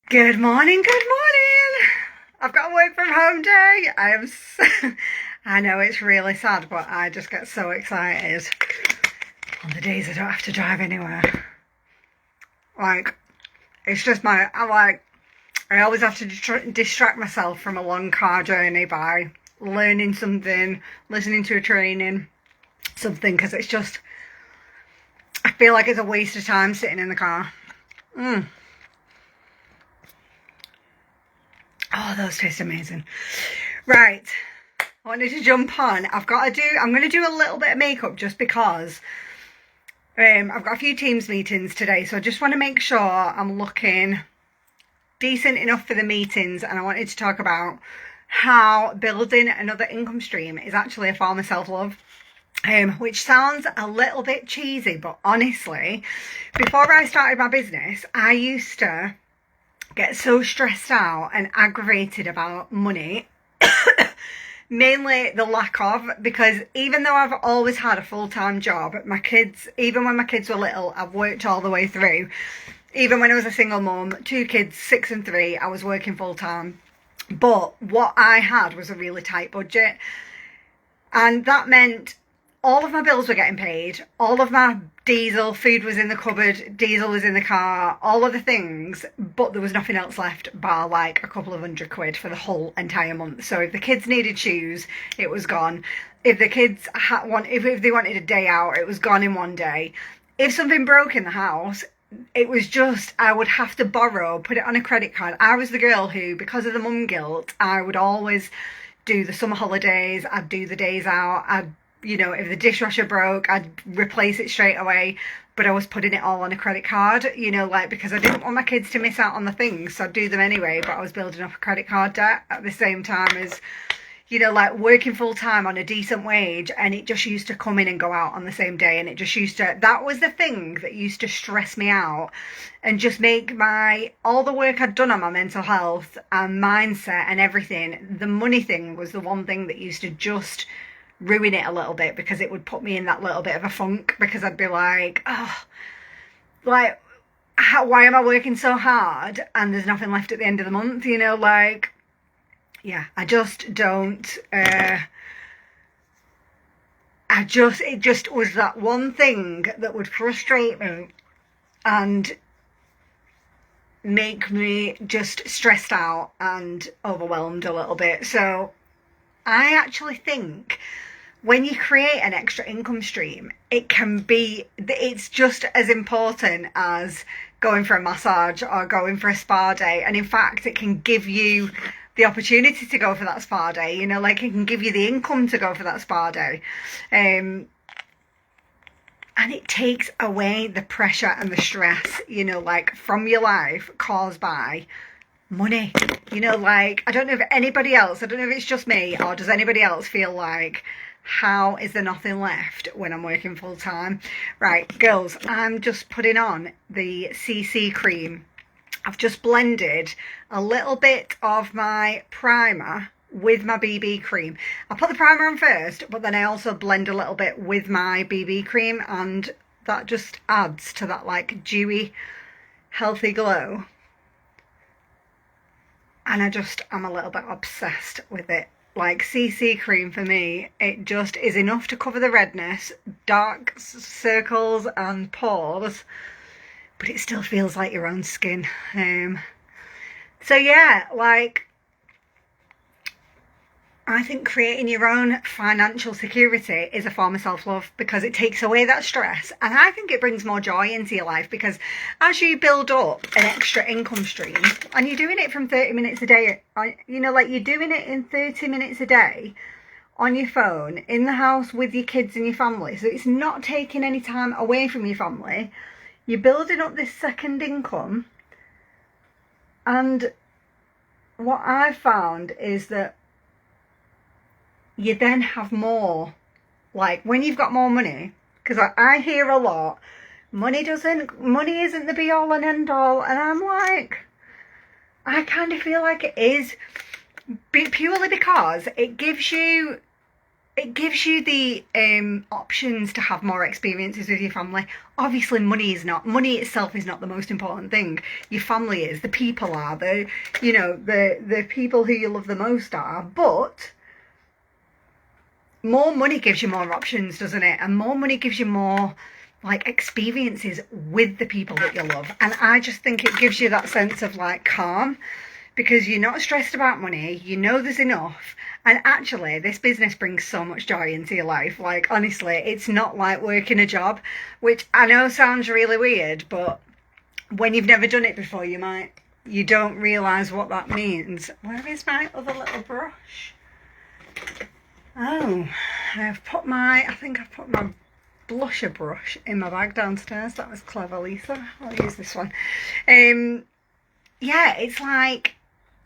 Good morning, good morning. I've got a work from home day. I know it's really sad, but I just get so excited on the days I don't have to drive anywhere. Like, it's just I always have to distract myself from a long car journey by learning something, listening to a training, something, because I feel like it's a waste of time sitting in the car. Oh, those taste amazing. Right, I wanted to jump on. I'm going to do a little bit of makeup just because I've got a few Teams meetings today, so I just want to make sure I'm looking decent enough for the meetings, and I wanted to talk about how building another income stream is actually a form of self-love. Which sounds a little bit cheesy, but honestly, before I started my business, I used to get so stressed out and aggravated about money. Mainly the lack of, because even though I've always had a full-time job, even when my kids were little, I've worked all the way through. Even when I was a single mum, 2 kids, 6 and 3, I was working full-time. But what I had was a really tight budget. And that meant all of my bills were getting paid, all of my diesel, food was in the cupboard, diesel was in the car, all of the things, but there was nothing else left bar like a couple of £100 for the whole entire month. So if the kids needed shoes, it was gone. If the kids if they wanted a day out, it was gone in one day. If something broke in the house, it was just, I would have to borrow, put it on a credit card. I was the girl who, because of the mum guilt, I would always do the summer holidays, I'd do the days out, if the dishwasher broke, I'd replace it straight away. But I was putting it all on a credit card, because I didn't want my kids to miss out on the things. So I'd do them anyway, but I was building up a credit card debt at the same time as, working full time on a decent wage. And it just used to come in and go out on the same day. And that was the thing that used to stress me out and just make all the work I'd done on my mental health and mindset and everything. The money thing was the one thing that used to just ruin it a little bit, because it would put me in that little bit of a funk, because I'd be like, why am I working so hard and there's nothing left at the end of the month, I just don't, it just was that one thing that would frustrate me and make me just stressed out and overwhelmed a little bit. So I actually think when you create an extra income stream, it's just as important as going for a massage or going for a spa day. And in fact, it can give you the opportunity to go for that spa day, it can give you the income to go for that spa day. And it takes away the pressure and the stress, from your life caused by money. I don't know if it's just me, or does anybody else feel like, how is there nothing left when I'm working full time? Right, girls, I'm just putting on the CC cream. I've just blended a little bit of my primer with my BB cream. I put the primer on first, but then I also blend a little bit with my BB cream, and that just adds to that dewy, healthy glow. And I'm a little bit obsessed with it. CC cream for me, it just is enough to cover the redness, dark circles and pores, but it still feels like your own skin. So yeah, I think creating your own financial security is a form of self-love, because it takes away that stress, and I think it brings more joy into your life, because as you build up an extra income stream, and you're doing it from 30 minutes a day, you're doing it in 30 minutes a day on your phone, in the house with your kids and your family, so it's not taking any time away from your family. You're building up this second income, and what I've found is that you then have more, when you've got more money, because I hear a lot, money isn't the be all and end all, and I'm like, I kind of feel like it is, purely because it gives you it gives you the options to have more experiences with your family. Obviously, money itself is not the most important thing. Your family is, the people are, the people who you love the most are. But more money gives you more options, doesn't it? And more money gives you more like experiences with the people that you love. And I just think it gives you that sense of like calm, because you're not stressed about money, you know there's enough. And actually, this business brings so much joy into your life. Like, honestly, it's not like working a job, which I know sounds really weird, but when you've never done it before, you don't realise what that means. Where is my other little brush? Oh, I think I've put my blusher brush in my bag downstairs. That was clever, Lisa. I'll use this one. Yeah, it's like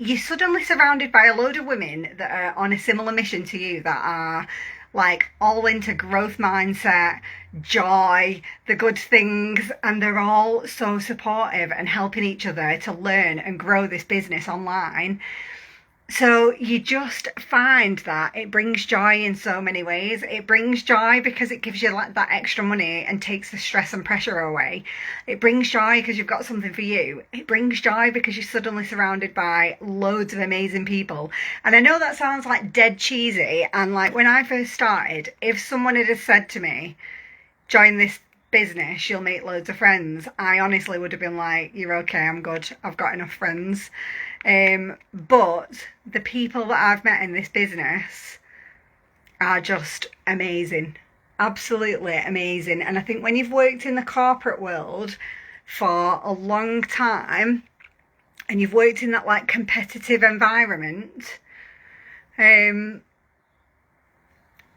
you're suddenly surrounded by a load of women that are on a similar mission to you, that are like all into growth mindset, joy, the good things, and they're all so supportive and helping each other to learn and grow this business online. So you just find that it brings joy in so many ways. It brings joy because it gives you like that extra money and takes the stress and pressure away. It brings joy because you've got something for you. It brings joy because you're suddenly surrounded by loads of amazing people. And I know that sounds like dead cheesy. And like when I first started, if someone had said to me, join this business, you'll make loads of friends, I honestly would have been like, you're okay, I'm good, I've got enough friends. But the people that I've met in this business are just amazing, absolutely amazing. And I think when you've worked in the corporate world for a long time and you've worked in that like competitive environment,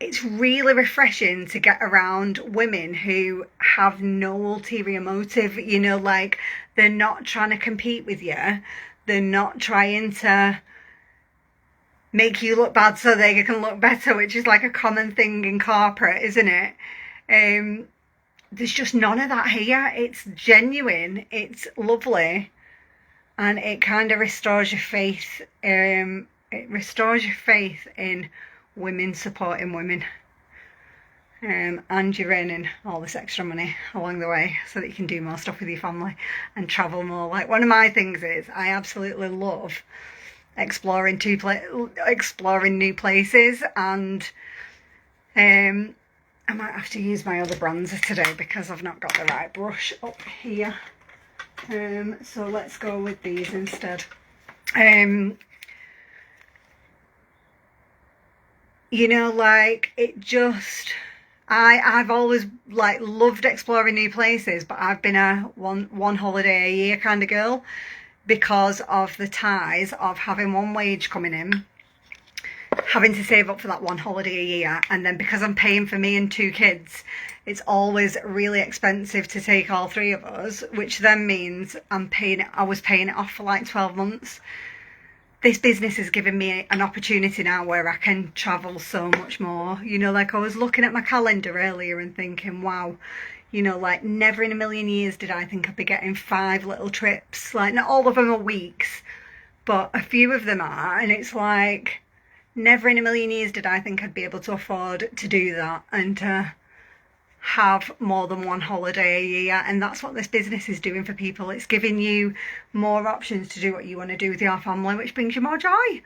it's really refreshing to get around women who have no ulterior motive, like they're not trying to compete with you. They're not trying to make you look bad so they can look better, which is like a common thing in corporate, isn't it? There's just none of that here. It's genuine, it's lovely, and it kind of restores your faith. It restores your faith in women supporting women. And you're earning all this extra money along the way so that you can do more stuff with your family and travel more. Like, one of my things is I absolutely love exploring new places, and I might have to use my other bronzer today because I've not got the right brush up here. So let's go with these instead. Like it just, I've always like loved exploring new places, but I've been a one holiday a year kind of girl because of the ties of having one wage coming in, having to save up for that one holiday a year, and then because I'm paying for me and 2 kids, it's always really expensive to take all 3 of us, which then means I was paying it off for like 12 months. This business has given me an opportunity now where I can travel so much more. Like I was looking at my calendar earlier and thinking, wow, like never in a million years did I think I'd be getting 5 little trips. Like, not all of them are weeks, but a few of them are. And it's like, never in a million years did I think I'd be able to afford to do that and to have more than one holiday a year. And that's what this business is doing for people. It's giving you more options to do what you want to do with your family, which brings you more joy.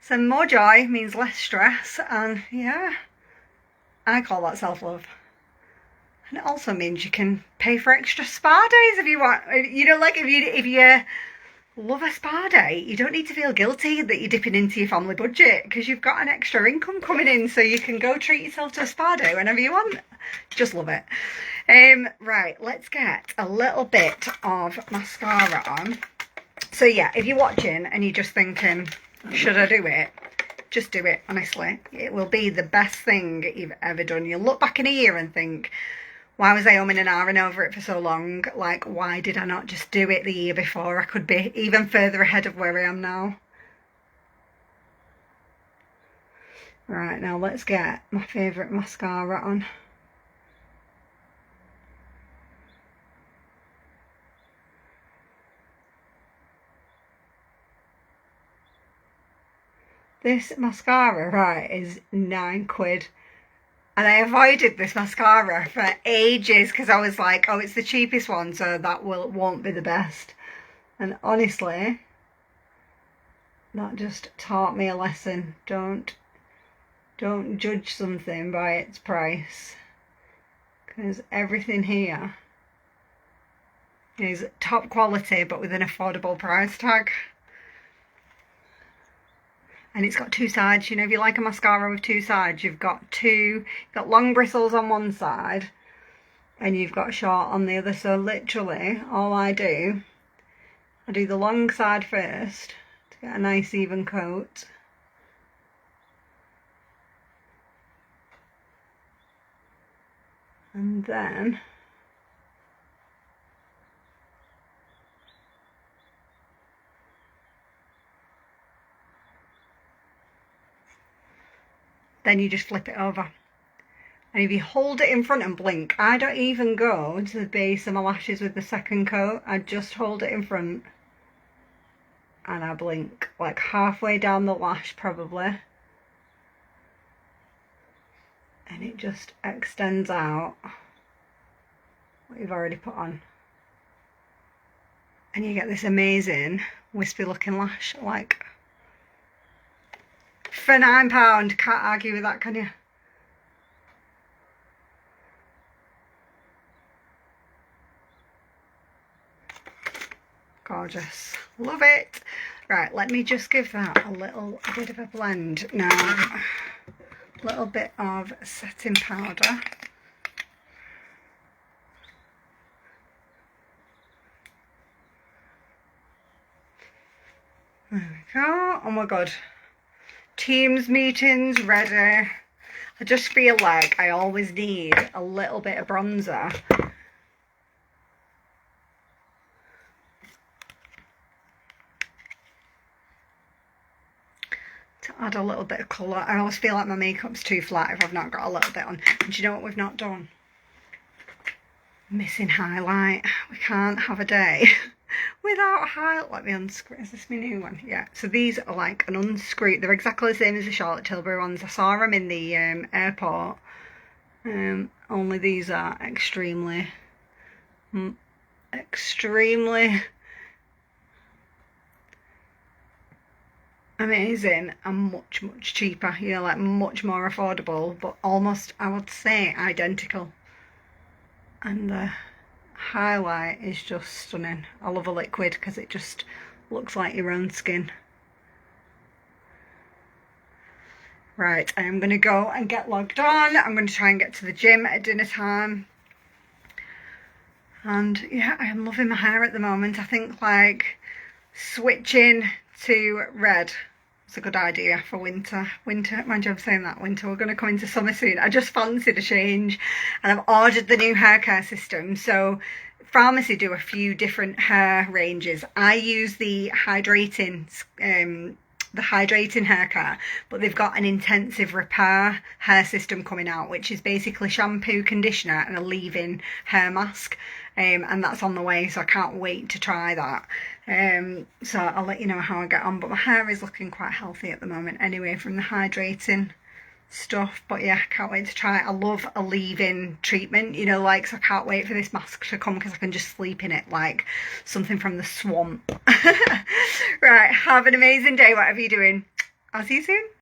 So more joy means less stress, and yeah, I call that self-love. And it also means you can pay for extra spa days if you want. Like if you love a spa day, you don't need to feel guilty that you're dipping into your family budget because you've got an extra income coming in, so you can go treat yourself to a spa day whenever you want. Just love it. Right, let's get a little bit of mascara on. So yeah, if you're watching and you're just thinking, should I do it? Just do it, honestly. It will be the best thing you've ever done. You'll look back in a year and think, why was I umming and ahhing over it for so long? Like, why did I not just do it the year before? I could be even further ahead of where I am now. Right, now let's get my favourite mascara on. This mascara, right, is £9. And I avoided this mascara for ages because I was like, oh, it's the cheapest one, so that won't be the best. And honestly, that just taught me a lesson. Don't judge something by its price, because everything here is top quality but with an affordable price tag. And it's got two sides. You know, if you like a mascara with two sides, you've got long bristles on one side and you've got short on the other. So literally all I do the long side first to get a nice even coat. And then you just flip it over. And if you hold it in front and blink, I don't even go to the base of my lashes with the second coat. I just hold it in front and I blink, like halfway down the lash probably. And it just extends out what you've already put on. And you get this amazing wispy looking lash, like for £9. Can't argue with that, can you? Gorgeous. Love it. Right, let me just give that a little bit of a blend now. A little bit of setting powder. There we go. Oh my god. Teams meetings ready. I just feel like I always need a little bit of bronzer. To add a little bit of colour. I always feel like my makeup's too flat if I've not got a little bit on. And do you know what we've not done? Missing highlight. We can't have a day without highlight. Let me unscrew. Is this my new one? Yeah. So these are like an unscrew. They're exactly the same as the Charlotte Tilbury ones. I saw them in the airport. Only these are extremely amazing and much cheaper. You know, like much more affordable, but almost, I would say, identical. And the highlight is just stunning. I love a liquid because it just looks like your own skin. Right, I am going to go and get logged on. I'm going to try and get to the gym at dinner time. And yeah, I am loving my hair at the moment. I think like switching to red is a good idea for winter. Mind you, I'm saying that winter. We're going to come into summer soon. I just fancied a change and I've ordered the new hair care system. So Pharmacy do a few different hair ranges. I use the hydrating hair care, but they've got an intensive repair hair system coming out, which is basically shampoo, conditioner and a leave-in hair mask. And that's on the way, so I can't wait to try that. So I'll let you know how I get on, but my hair is looking quite healthy at the moment anyway from the hydrating stuff. But yeah, can't wait to try it. I love a leave-in treatment, you know, like, so I can't wait for this mask to come because I can just sleep in it like something from the swamp. Right, have an amazing day, whatever you're doing. I'll see you soon.